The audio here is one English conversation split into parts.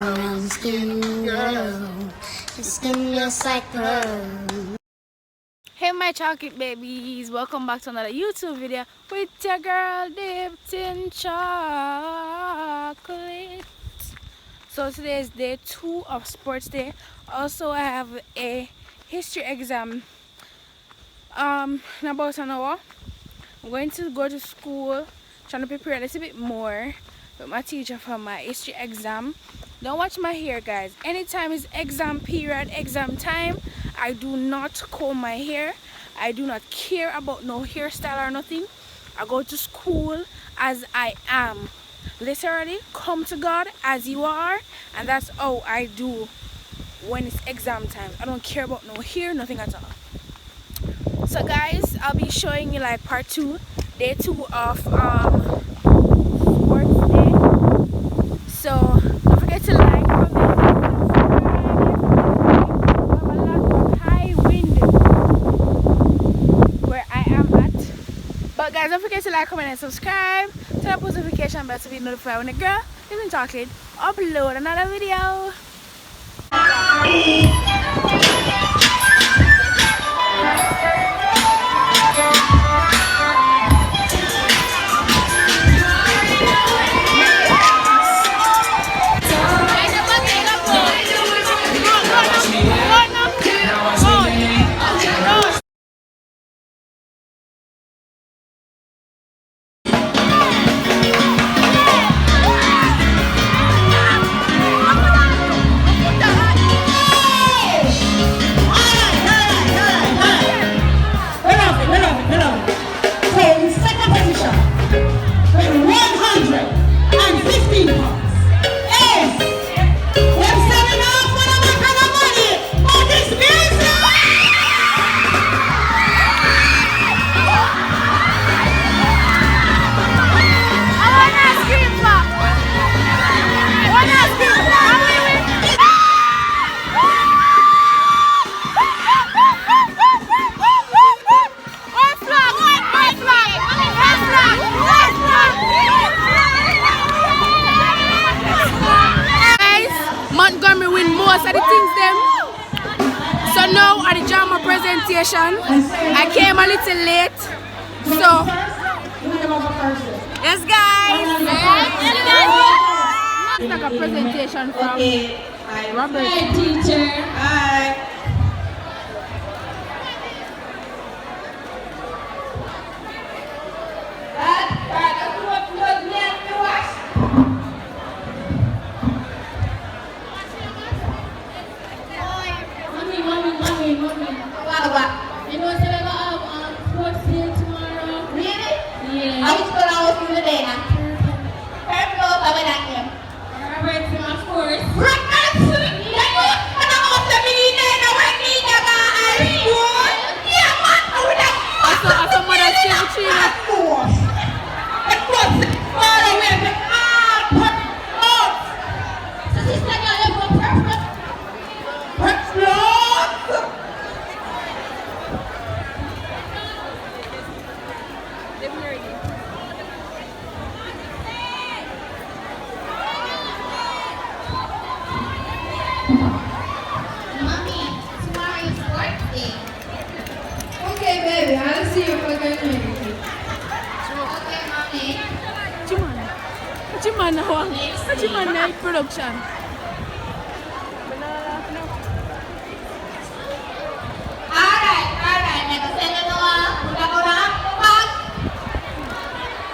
Around skin, girl, skin just like pearl. Hey my chocolate babies, welcome back to another YouTube video with your girl dipped in chocolate. So today is day 2 of sports day. Also I have a history exam in about an hour. I'm going to go to school, trying to prepare a little bit more with my teacher for my history exam. Don't watch my hair, guys. Anytime it's exam period, exam time, I do not comb my hair. I do not care about no hairstyle or nothing. I go to school as I am. Literally, come to God as you are, and that's how I do when it's exam time. I don't care about no hair, nothing at all. So guys, I'll be showing you like part 2, day 2 of sports day. So don't forget to like, comment, subscribe. We have a lot of high wind where I am at. But guys, don't forget to like, comment and subscribe. Turn on notification bell to be notified when the girl Living Chocolate upload another video. So now at the drama presentation, I came a little late. So yes guys, it's like a presentation from Robert. Hi teacher. Hi. You know, so we're gonna have sports day tomorrow. Really? Yeah. I was going to see the day now. Purple, but we're not here. Robert's of course. Breakfast! I don't know what's the meaning there. No, we're need to buy a reward. Yeah, man. I would have. Someone else came to you. Of course. Of course. All the way to purple. So sister, you have a perfect. Purple. Mommy, tomorrow is sports day. Okay, baby. I'll see you for the community. Okay, mommy. Chimana production. Alright. Next thing you know, we're going to have to back.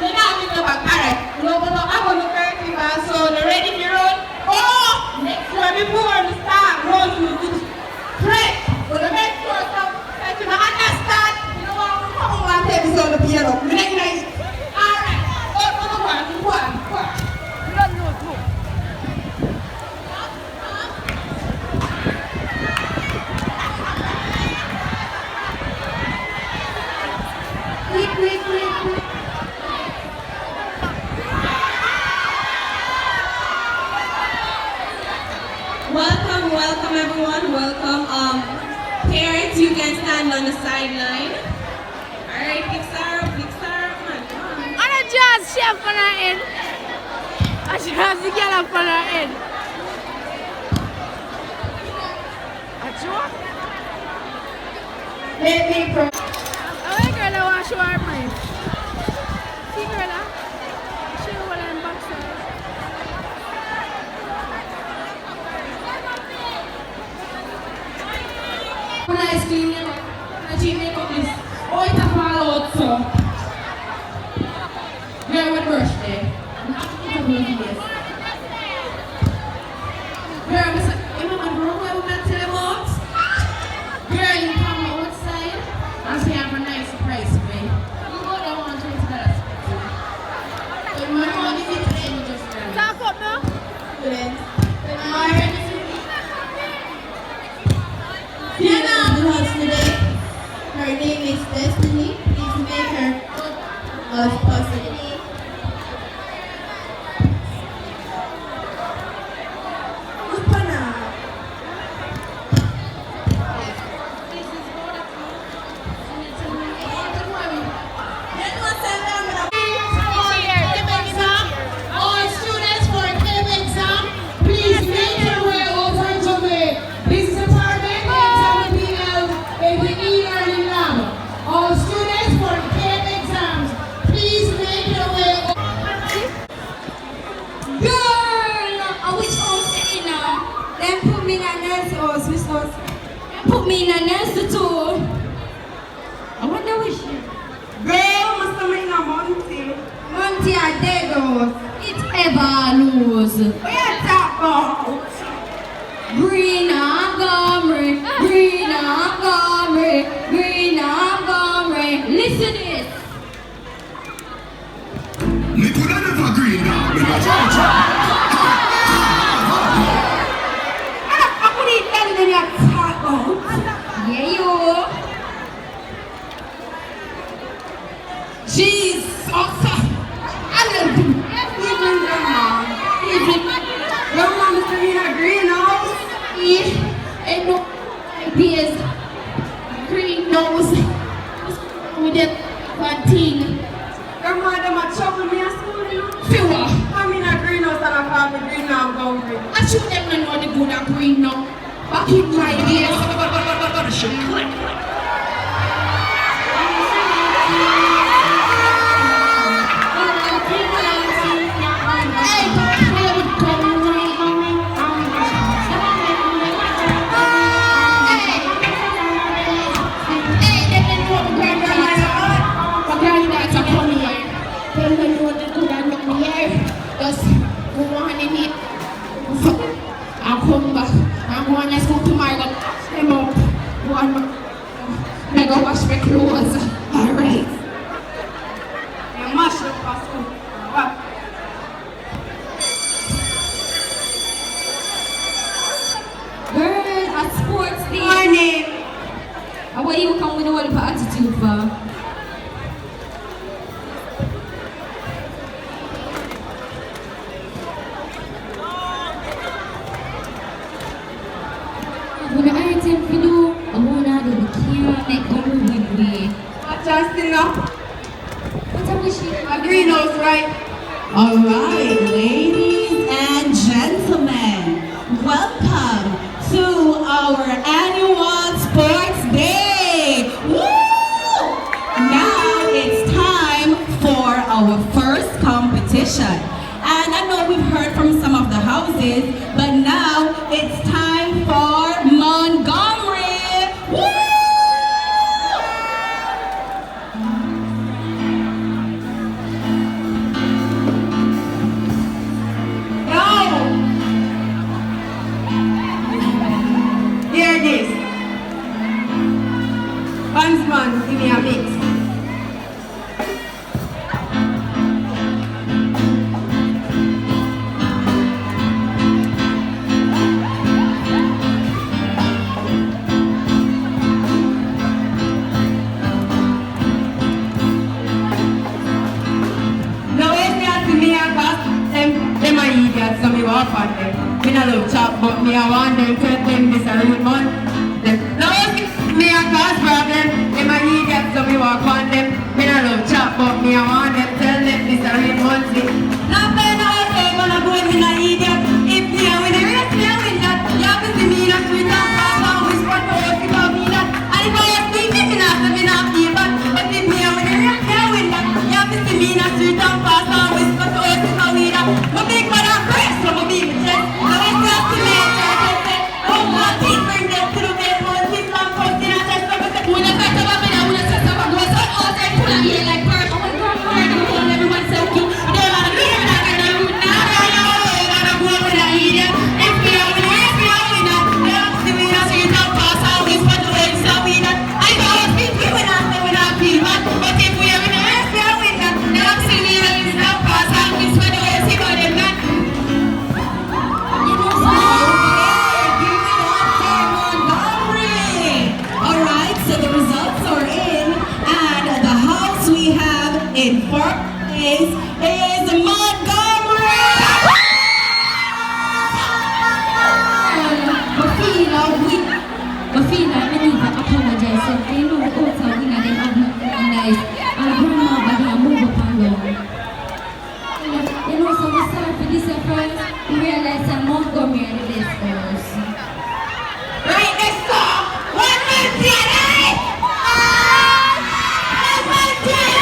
We're not going to back. Alright. We're going to have a look at the back. So, they're ready to run. Oh! Next one before we start, run to the press. We're going to make sure that you understand. You know what? We're coming on the episode of the piano. We're going to alright. One. Quick. Welcome everyone. Welcome. Parents, you can stand on the sideline. Alright, pick Sarah up, man. Come on. And a jazz chef on her head. And she has the girl up on her head. let me pro. Oh, hey girl, I want to show her brief. See girl, show her what I'm boxing. When I scream, I cheat makeup is. Oh, it's a fall out, so. Girl with birthday. It's a birthday. Girl, I'm saying, you know what girl I'm going to tell you about? Girl, you come outside and say I have a nice surprise for me. You go there, $120. But my mom is in today, you just tell me. Talk up now. Students. Diana of the house today. Her name is Destiny. Please make her as possible. All students for cave exam, please make your way over to the business department. Exam will be held in the e-learning lab. All students for cave exams, please make your way over. Girl, I wish I was sitting now. Then put me in a nurse house, which house? Put me in a nurse too. I wonder which. Girl, must come in a Monty. Monty are dead house. It's ever knows. What you talk about? Green Montgomery, Green Montgomery, Green Montgomery. Listen to this. Me coulda never green down, me no try. I could eat better than you talk about. Yeah, you. Jesus. I love you. Even grandma. Even grandma Mr. in a greenhouse. Yeah. And no ideas. Greenhouse. With that one thing. Grandma, them a trouble me at school, you know? Fewer. I'm in a greenhouse and I call me green now, Montgomery. I should them not know the good and green now. Back in my days. Should click. I'll come back. I'm going to school tomorrow. I'm up. I go wash my clothes. All right. You mash up for school. Girl, at sports day. Morning. And why you come with a whole of attitude for? When I item for you, I want to do the can't make over with me. Justin, what time is she? A greenhouse, right? All right, ladies and gentlemen, welcome to our annual sports day. Woo! Now it's time for our first competition. And I know we've heard from some of the houses, but now it's time for Montgomery. Woo! Hear this. Bandsman, give me a mix. Now when me ask me a class, them a idiots, so me walk on them. Me no love chat, but me a want them tell them this a real man. Now when me a class problem, them a idiots, so me walk on them. Me no love chat, but me a want them tell them this a real man. Now when I say gonna go with me no idiot, if me a win the race, me a win that. You have to see me in a street and pass on which one to work about me that. And if I see me, me But feel like I need to apologize. So you know the old town, you know, them have nothing nice. And grandma body and move up and down. You know, so we start with this first. We realize that Montgomery are the best girls. Right, let's go. One man, right? One man, right?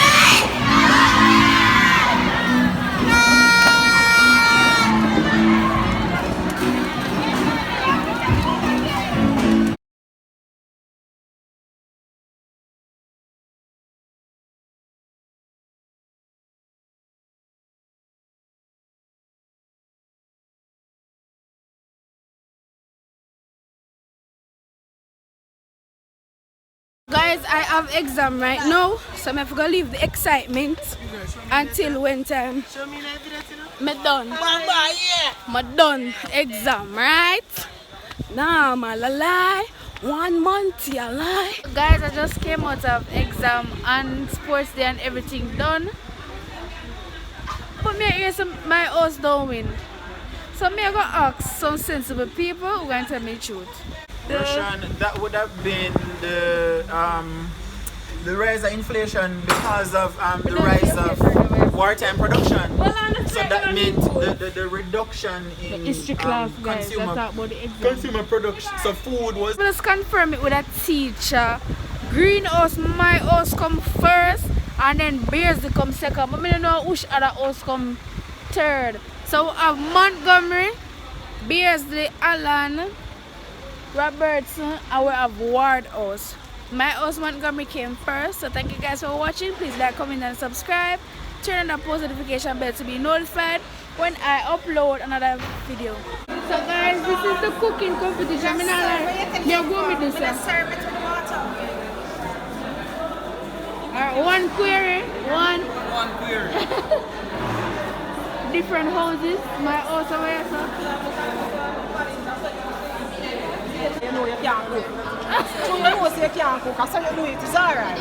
Guys, I have exam right now, so I'm going to leave the excitement until when time. Me done. Me done exam, right? Nah, I'm a lie. 1 month, you lie. Guys, I just came out of exam and sports day and everything done. But me hear some my house don't win. So me I go ask some sensible people who going to tell me the truth. Russian, that would have been the rise of inflation because of the rise of wartime production. So that meant the reduction in consumer production. So food was. Let's confirm it with a teacher. Greenhouse, my house come first, and then Beardsley come second. But I don't know which other house come third. So we have Montgomery, Beardsley, Allen, Robertson, and we have Ward House. My house Montgomery came first, so thank you guys for watching. Please like, comment and subscribe. Turn on the post notification bell to be notified when I upload another video. So guys, this is the cooking competition. You're going with this. Alright, one query. One query. Different houses. My house over here, sir. You know you can't cook. So you know you can't cook, so you do it, it's alright.